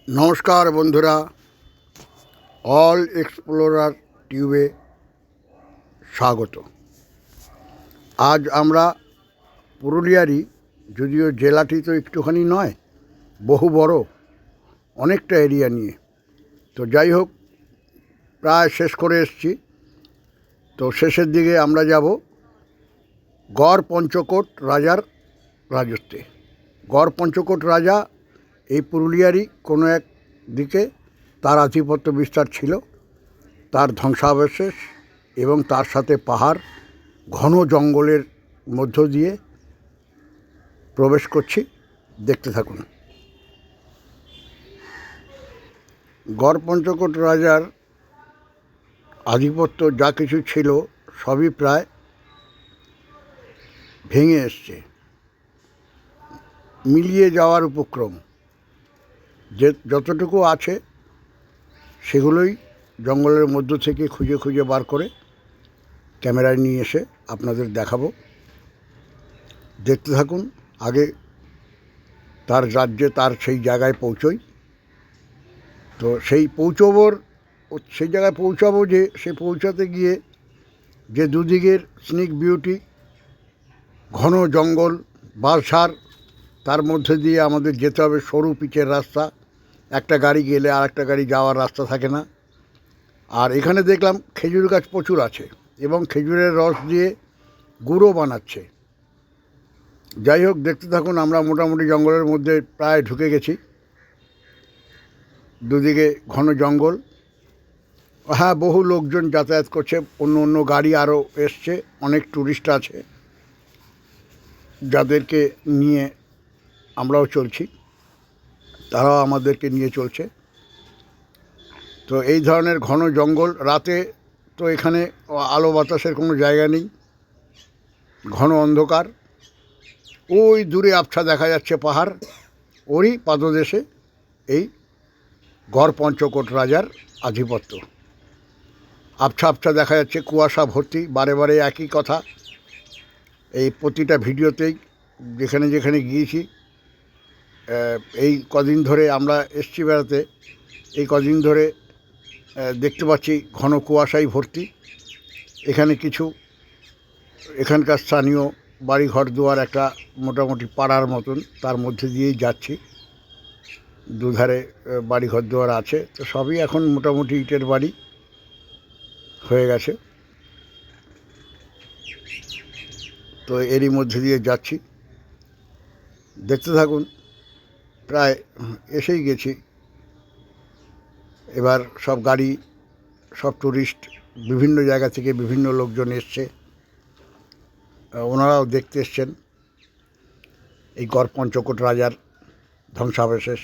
নমস্কার বন্ধুরা, all explorer টিউবে স্বাগত। আজ আমরা পুরুলিয়ারই, যদিও জেলাটি তো একটুখানি নয়, বহু বড়, অনেকটা এরিয়া নিয়ে। তো যাই হোক, প্রায় শেষ করে এসছি। তো শেষের দিকে আমরা যাব গড় পঞ্চকোট রাজার রাজত্বে। গড় পঞ্চকোট রাজা এই পুরুলিয়ারই কোনো এক দিকে তার আধিপত্য বিস্তার ছিল, তার ধ্বংসাবশেষ এবং তার সাথে পাহাড়, ঘন জঙ্গলের মধ্য দিয়ে প্রবেশ করছি, দেখতে থাকুন। গড় পঞ্চকোট রাজার আধিপত্য যা কিছু ছিল সবই প্রায় ভেঙে এসছে, মিলিয়ে যাওয়ার উপক্রম। যে যতটুকু আছে সেগুলোই জঙ্গলের মধ্য থেকে খুঁজে খুঁজে বার করে ক্যামেরায় নিয়ে এসে আপনাদের দেখাবো। দেখতে থাকুন। আগে তার রাজ্যে, তার সেই জায়গায় পৌঁছই। তো সেই জায়গায় পৌঁছাবো, যে সে পৌঁছাতে গিয়ে যে দুদিকের স্নিক বিউটি, ঘন জঙ্গল, বাঁশঝাড়, তার মধ্যে দিয়ে আমাদের যেতে হবে। সরু পিচের রাস্তা, একটা গাড়ি গেলে আর একটা গাড়ি যাওয়ার রাস্তা থাকে না। আর এখানে দেখলাম খেজুর গাছ প্রচুর আছে এবং খেজুরের রস দিয়ে গুঁড়ো বানাচ্ছে। যাই হোক, দেখতে থাকুন। আমরা মোটামুটি জঙ্গলের মধ্যে প্রায় ঢুকে গেছি। দুদিকে ঘন জঙ্গল। হ্যাঁ, বহু লোকজন যাতায়াত করছে, অন্য অন্য গাড়ি আরও এসছে, অনেক ট্যুরিস্ট আছে যাদেরকে নিয়ে আমরাও চলছি, তারাও আমাদেরকে নিয়ে চলছে। তো এই ধরনের ঘন জঙ্গল, রাতে তো এখানে আলো বাতাসের কোনো জায়গা নেই, ঘন অন্ধকার। ওই দূরে আবছা দেখা যাচ্ছে পাহাড়, ওরই পাদদেশে এই গড় পঞ্চকোট রাজার আধিপত্য। আবছা আবছা দেখা যাচ্ছে, কুয়াশা ভর্তি। বারে বারে একই কথা, এই প্রতিটা ভিডিওতেই যেখানে যেখানে গিয়েছি, এই কদিন ধরে আমরা এসছি বেড়াতে, এই কদিন ধরে দেখতে পাচ্ছি ঘন কুয়াশায় ভর্তি। এখানকার স্থানীয় বাড়িঘর দুয়ার, একটা মোটামুটি পাড়ার মতন, তার মধ্যে দিয়েই যাচ্ছি। দুধারে বাড়িঘর দুয়ার আছে, তো সবই এখন মোটামুটি ইটের বাড়ি হয়ে গেছে। তো এরই মধ্যে দিয়ে যাচ্ছি, দেখতে থাকুন। প্রায় এসেই গেছি। এবার সব গাড়ি, সব ট্যুরিস্ট, বিভিন্ন জায়গা থেকে বিভিন্ন লোকজন এসছে, ওনারাও দেখতে এসছেন এই গড় পঞ্চকোট রাজার ধ্বংসাবশেষ।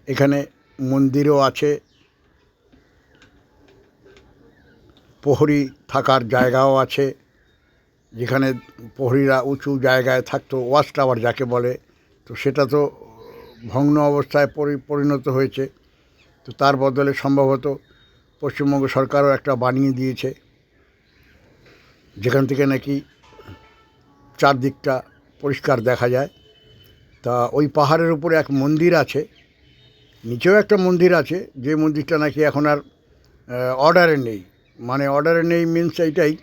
এখানে মন্দিরও আছে, প্রহরী থাকার জায়গাও আছে, যেখানে প্রহরীরা উঁচু জায়গায় থাকতো, ওয়াচ টাওয়ার যাকে বলে। তো সেটা তো ভগ্ন অবস্থায় পরিণত হয়েছে। তো তার বদলে সম্ভবত পশ্চিমবঙ্গ সরকারও একটা বানিয়ে দিয়েছে, যেখান থেকে নাকি চারদিকটা পরিষ্কার দেখা যায়। তা ওই পাহাড়ের উপরে এক মন্দির আছে, নিচেও একটা মন্দির আছে, যে মন্দিরটা নাকি এখন আর অর্ডারে নেই। মানে অর্ডারে নেই মিনস এইটাই,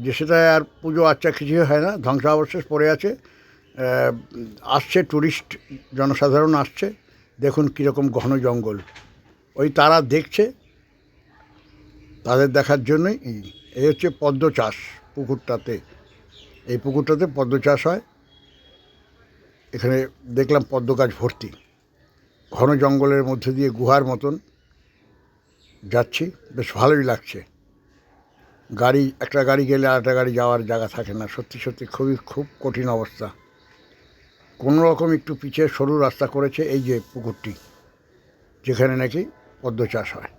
যে সেটা আর পুজো আচ্ছা কিছুই হয় না, ধ্বংসাবশেষ পড়ে আছে। আসছে ট্যুরিস্ট, জনসাধারণ আসছে, দেখুন কীরকম ঘন জঙ্গল। ওই তারা দেখছে, তাদের দেখার জন্যই এই হচ্ছে পদ্ম চাষ পুকুরটাতে। এই পুকুরটাতে পদ্ম চাষ হয়। এখানে দেখলাম পদ্ম গাছ ভর্তি, ঘন জঙ্গলের মধ্যে দিয়ে গুহার মতন যাচ্ছি, বেশ ভালোই লাগছে। একটা গাড়ি গেলে আর একটা গাড়ি যাওয়ার জায়গা থাকে না। সত্যি সত্যি খুব কঠিন অবস্থা। কোনো রকম একটু পিছিয়ে সরু রাস্তা করেছে এই যে পুকুরটি, যেখানে নাকি পদ্ম চাষ হয়।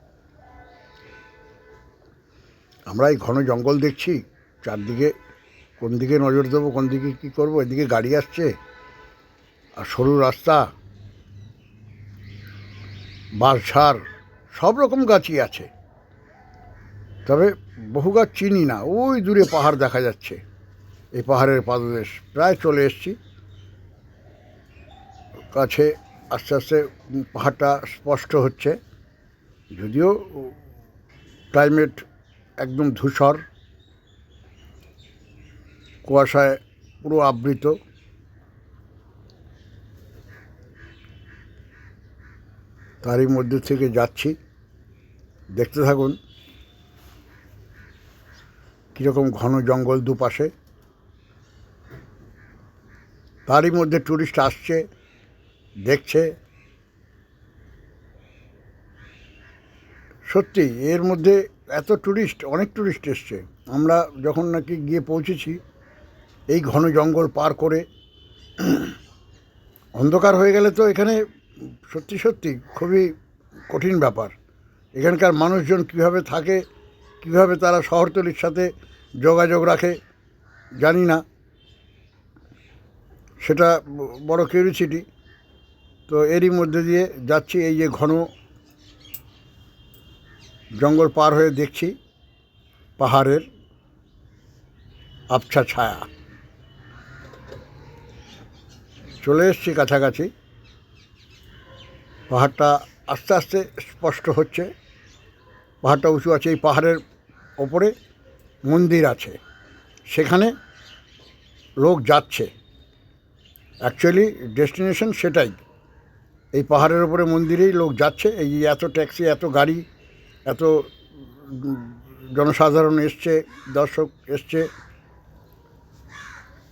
আমরা এই ঘন জঙ্গল দেখছি, চারদিকে কোন দিকে নজর দেবো, কোন দিকে কী করবো, এদিকে গাড়ি আসছে আর সরু রাস্তা, বাঁশঝাড়, সব রকম গাছই আছে। তবে বহু গাছ চিনি না। ওই দূরে পাহাড় দেখা যাচ্ছে, এই পাহাড়ের পাদদেশ। প্রায় চলে এসছি, কাছে আস্তে আস্তে পাহাড়টা স্পষ্ট হচ্ছে, যদিও ক্লাইমেট একদম ধূসর, কুয়াশায় পুরো আবৃত। তারই মধ্যে থেকে যাচ্ছি, দেখতে থাকুন কীরকম ঘন জঙ্গল দুপাশে। তারই মধ্যে টুরিস্ট আসছে, দেখছে। সত্যি এর মধ্যে এত টুরিস্ট, অনেক টুরিস্ট এসছে। আমরা যখন নাকি গিয়ে পৌঁছেছি এই ঘন জঙ্গল পার করে, অন্ধকার হয়ে গেলে তো এখানে সত্যি সত্যি খুবই কঠিন ব্যাপার। এখানকার মানুষজন কীভাবে থাকে, কীভাবে তারা শহরতলির সাথে যোগাযোগ রাখে জানি না, সেটা বড় কিউরিওসিটি। তো এরই মধ্যে দিয়ে যাচ্ছি, এই যে ঘন জঙ্গল পার হয়ে দেখছি পাহাড়ের আবছা ছায়া। চলে এসছি কাছাকাছি, পাহাড়টা আস্তে আস্তে স্পষ্ট হচ্ছে। পাহাড়টা উঁচু আছে, এই পাহাড়ের ওপরে মন্দির আছে, সেখানে লোক যাচ্ছে। অ্যাকচুয়ালি ডেস্টিনেশন সেটাই, এই পাহাড়ের ওপরে মন্দিরেই লোক যাচ্ছে। এই এত ট্যাক্সি, এত গাড়ি, এত জনসাধারণ এসছে, দর্শক এসছে,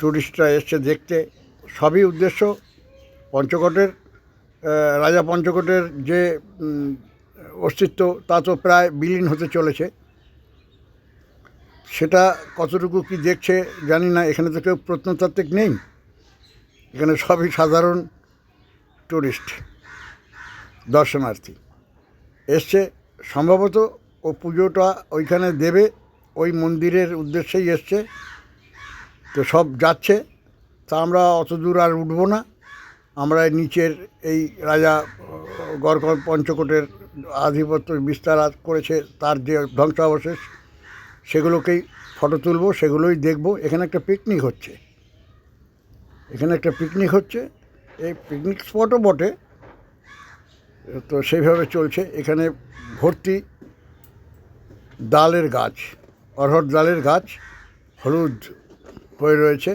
টুরিস্টরা এসছে দেখতে। সবই উদ্দেশ্য পঞ্চকোটের, রাজা পঞ্চকোটের যে অস্তিত্ব তা তো প্রায় বিলীন হতে চলেছে। সেটা কতটুকু কি দেখছে জানি না, এখানে তো কেউ প্রত্নতাত্ত্বিক নেই, এখানে সবই সাধারণ টুরিস্ট, দর্শনার্থী এসছে। সম্ভবত ও পুজোটা ওইখানে দেবে, ওই মন্দিরের উদ্দেশ্যেই এসছে। তো সব যাচ্ছে, তা আমরা অত দূর আর উঠবো না। আমরা নিচের এই রাজা গড় পঞ্চকোটের আধিপত্য বিস্তার করেছে তার যে ধ্বংসাবশেষ, সেগুলোকেই ফটো তুলব, সেগুলোই দেখব। এখানে একটা পিকনিক হচ্ছে, এই পিকনিক স্পটও বটে, তো সেইভাবে চলছে। এখানে ভর্তি ডালের গাছ, অরহর ডালের গাছ, হলুদ হয়ে রয়েছে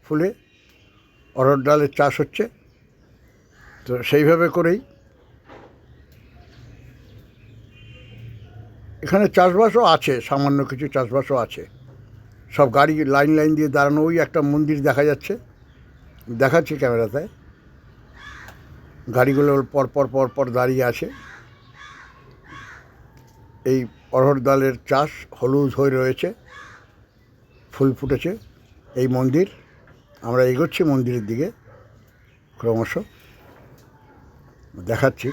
ফুলে। অরহর ডালের চাষ হচ্ছে, তো সেইভাবে করেই এখানে চাষবাসও আছে, সামান্য কিছু চাষবাসও আছে। সব গাড়ি লাইন লাইন দিয়ে দাঁড়ানো। ওই একটা মন্দির দেখা যাচ্ছে, দেখাচ্ছি ক্যামেরাতে, গাড়িগুলো পর পর দাঁড়িয়ে আছে। এই অরহর ডালের চাষ, হলুদ হয়ে রয়েছে, ফুল ফুটেছে এই মন্দির। আমরা এগোচ্ছি মন্দিরের দিকে, ক্রমশ দেখাচ্ছি।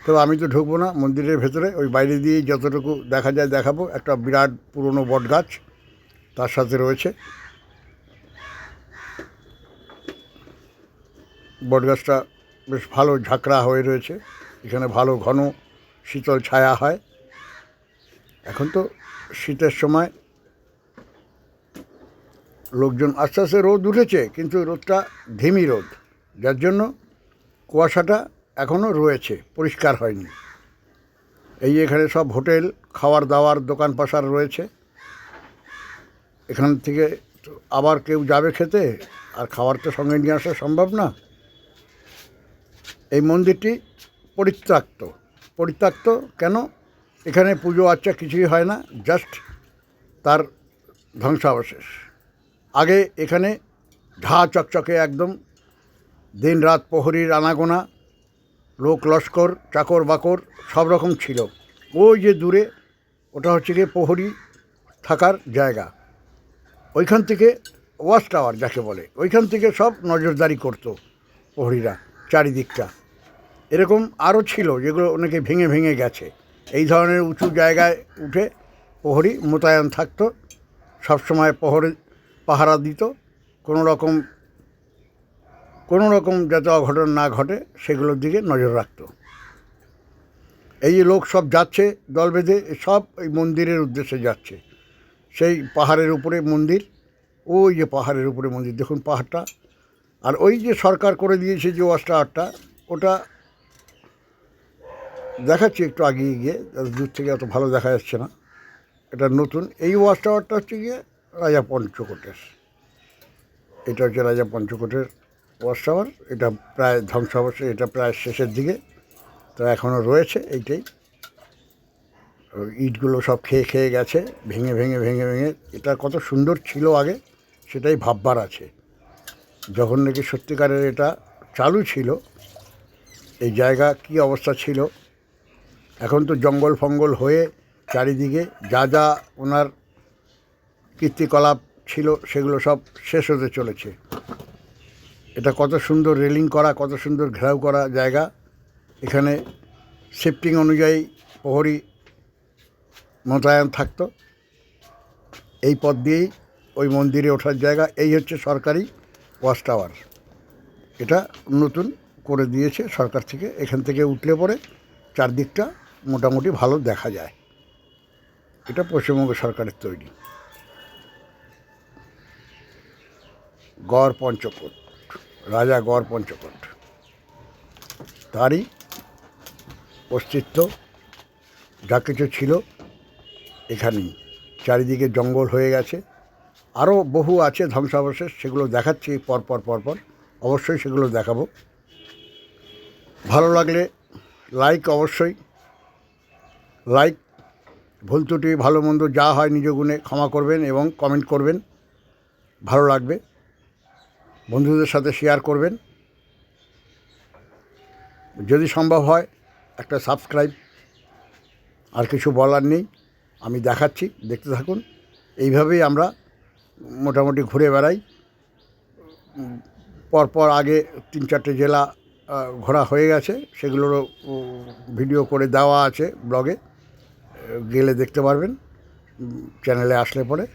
তবে আমি তো ঢুকবো না মন্দিরের ভেতরে, ওই বাইরে দিয়েই যতটুকু দেখা যায় দেখাবো। একটা বিরাট পুরনো বট গাছ তার সাথে রয়েছে, বট গাছটা বেশ ভালো ঝাঁকড়া হয়ে রয়েছে। এখানে ভালো ঘন শীতল ছায়া হয়। এখন তো শীতের সময়, লোকজন আস্তে আস্তে, রোদ উঠেছে কিন্তু রোদটা ধিমি রোদ, যার জন্য কুয়াশাটা এখনও রয়েছে, পরিষ্কার হয়নি। এই এখানে সব হোটেল, খাওয়ার দাওয়ার দোকান পাশার রয়েছে। এখান থেকে আবার কেউ যাবে খেতে, আর খাবার তো সঙ্গে নিয়ে আসা সম্ভব না। এই মন্দিরটি পরিত্যক্ত কেন? এখানে পুজো আচ্চা কিছুই হয় না, জাস্ট তার ধ্বংসাবশেষ। আগে এখানে ঝা চকচকে একদম, দিন রাত প্রহরীর আনাগোনা, লোক লস্কর, চাকর বাকর সব রকম ছিল। ওই যে দূরে, ওটা হচ্ছে গিয়ে প্রহরী থাকার জায়গা। ওইখান থেকে ওয়াচ টাওয়ার যাকে বলে, ওইখান থেকে সব নজরদারি করতো প্রহরীরা চারিদিকটা। এরকম আরও ছিল যেগুলো অনেকে ভেঙে ভেঙে গেছে। এই ধরনের উঁচু জায়গায় উঠে প্রহরী মোতায়েন থাকতো, সবসময় পাহারা দিত, কোনো রকম যাতে অঘটন না ঘটে সেগুলোর দিকে নজর রাখত। এই যে লোক সব যাচ্ছে দল বেঁধে, সব এই মন্দিরের উদ্দেশ্যে যাচ্ছে। সেই পাহাড়ের উপরে মন্দির, ওই যে পাহাড়ের উপরে মন্দির, দেখুন পাহাড়টা আর ওই যে সরকার করে দিয়েছে যে ওয়াচ টাওয়ারটা, ওটা দেখাচ্ছি একটু আগিয়ে গিয়ে, দূর থেকে অত ভালো দেখা যাচ্ছে না, এটা নতুন। এই ওয়াচ টাওয়ারটা হচ্ছে গিয়ে রাজা পঞ্চকোটের, এটা হচ্ছে রাজা পঞ্চকোটের ওয়াচ টাওয়ার। এটা প্রায় ধ্বংসাবশেষ, এটা প্রায় শেষের দিকে, তো এখনও রয়েছে এইটাই। ইটগুলো সব খেয়ে খেয়ে গেছে, ভেঙে ভেঙে ভেঙে ভেঙে। এটা কত সুন্দর ছিল আগে সেটাই ভাববার আছে। যখন নাকি সত্যিকারের এটা চালু ছিল, এই জায়গা কী অবস্থা ছিল। এখন তো জঙ্গল ফঙ্গল হয়ে চারিদিকে যা যা ওনার কীর্তিকলাপ ছিল সেগুলো সব শেষ হতে চলেছে। এটা কত সুন্দর রেলিং করা, কত সুন্দর ঘেরাও করা জায়গা। এখানে শিফটিং অনুযায়ী প্রহরী মোতায়েন থাকতো। এই পথ দিয়েই ওই মন্দিরে ওঠার জায়গা। এই হচ্ছে সরকারি ওয়াচ টাওয়ার, এটা নতুন করে দিয়েছে সরকার থেকে। এখান থেকে উঠলে পরে চারদিকটা মোটামুটি ভালো দেখা যায়। এটা পশ্চিমবঙ্গ সরকারের তৈরি। গড় পঞ্চকোট, রাজা গড় পঞ্চকোট, তারই অস্তিত্ব, যা কিছু ছিল এখানেই। চারিদিকে জঙ্গল হয়ে গেছে, আরও বহু আছে ধ্বংসাবশেষ, সেগুলো দেখাচ্ছি পরপর পরপর, অবশ্যই সেগুলো দেখাবো। ভালো লাগলে লাইক, অবশ্যই লাইক, ভুল ত্রুটি ভালো মন্দ যা হয় নিজ গুণে ক্ষমা করবেন এবং কমেন্ট করবেন, ভালো লাগবে। বন্ধুদের সাথে শেয়ার করবেন, যদি সম্ভব হয় একটা সাবস্ক্রাইব। আর কিছু বলার নেই, আমি দেখাচ্ছি, দেখতে থাকুন। এইভাবেই আমরা মোটামুটি ঘুরে বেড়াই। পরপর আগে 3-4টে জেলা ঘোরা হয়ে গেছে, সেগুলোরও ভিডিও করে দেওয়া আছে ব্লগে, গেলে দেখতে পারবেন চ্যানেলে আসলে পরে।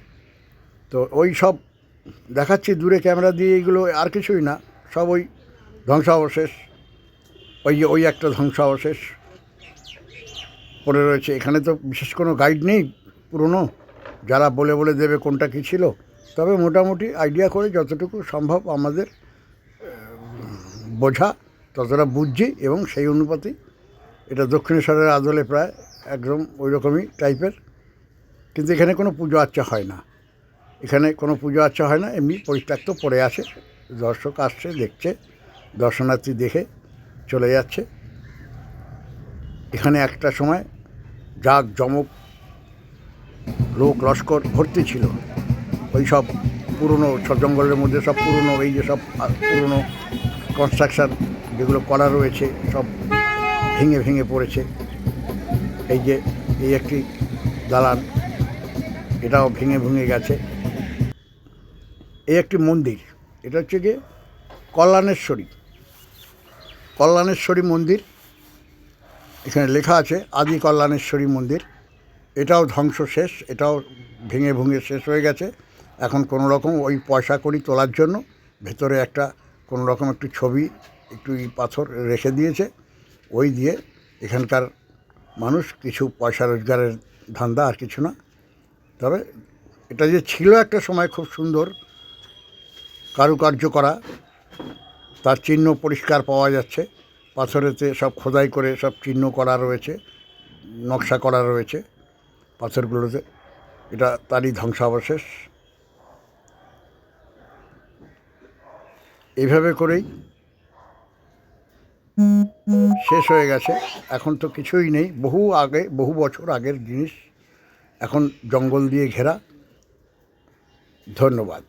তো ওই সব দেখাচ্ছি দূরে ক্যামেরা দিয়ে, এইগুলো আর কিছুই না, সব ওই ধ্বংসাবশেষ। ওই যে ওই একটা ধ্বংসাবশেষ পড়ে রয়েছে। এখানে তো বিশেষ কোনো গাইড নেই পুরনো, যারা বলে বলে দেবে কোনটা কী ছিল। তবে মোটামুটি আইডিয়া করে যতটুকু সম্ভব আমাদের বোঝা ততটা বুঝছি, এবং সেই অনুপাতে এটা দক্ষিণেশ্বরের আদলে প্রায় একদম ওই রকমই টাইপের। কিন্তু এখানে কোনো পুজো আর্চা হয় না, এখানে কোনো পুজো আর্চা হয় না, এমনি পরিত্যক্ত পড়ে আছে। দর্শক আসছে, দেখছে, দর্শনার্থী দেখে চলে যাচ্ছে। এখানে একটা সময় জাক জমক লোক লস্কর ভর্তি ছিল। ওই সব পুরনো সব জঙ্গলের মধ্যে সব পুরনো, এই যে সব পুরনো কনস্ট্রাকশান যেগুলো করা রয়েছে সব ভেঙে ভেঙে পড়েছে। এই যে এই একটি দালান, এটাও ভেঙে ভেঙে গেছে। এই একটি মন্দির, এটা হচ্ছে গিয়ে কল্যাণেশ্বরী মন্দির। এখানে লেখা আছে আদি কল্যাণেশ্বরী মন্দির। এটাও ধ্বংস শেষ, এটাও ভেঙে ভেঙে শেষ হয়ে গেছে। এখন কোনো রকম ওই পয়সা কড়ি তোলার জন্য ভেতরে একটা কোনো রকম একটু ছবি, একটু পাথর রেখে দিয়েছে, ওই দিয়ে এখানকার মানুষ কিছু পয়সা রোজগারের ধান্দা, আর কিছু না। তবে এটা যে ছিল একটা সময় খুব সুন্দর কারুকার্য করা, তার চিহ্ন পরিষ্কার পাওয়া যাচ্ছে। পাথরেতে সব খোদাই করে সব চিহ্ন করা রয়েছে, নকশা করা রয়েছে পাথরগুলোতে। এটা তারই ধ্বংসাবশেষ। এইভাবে করেই শেষ হয়ে গেছে। এখন তো কিছুই নেই, বহু আগে, বহু বছর আগের জিনিস, এখন জঙ্গল দিয়ে ঘেরা। ধন্যবাদ।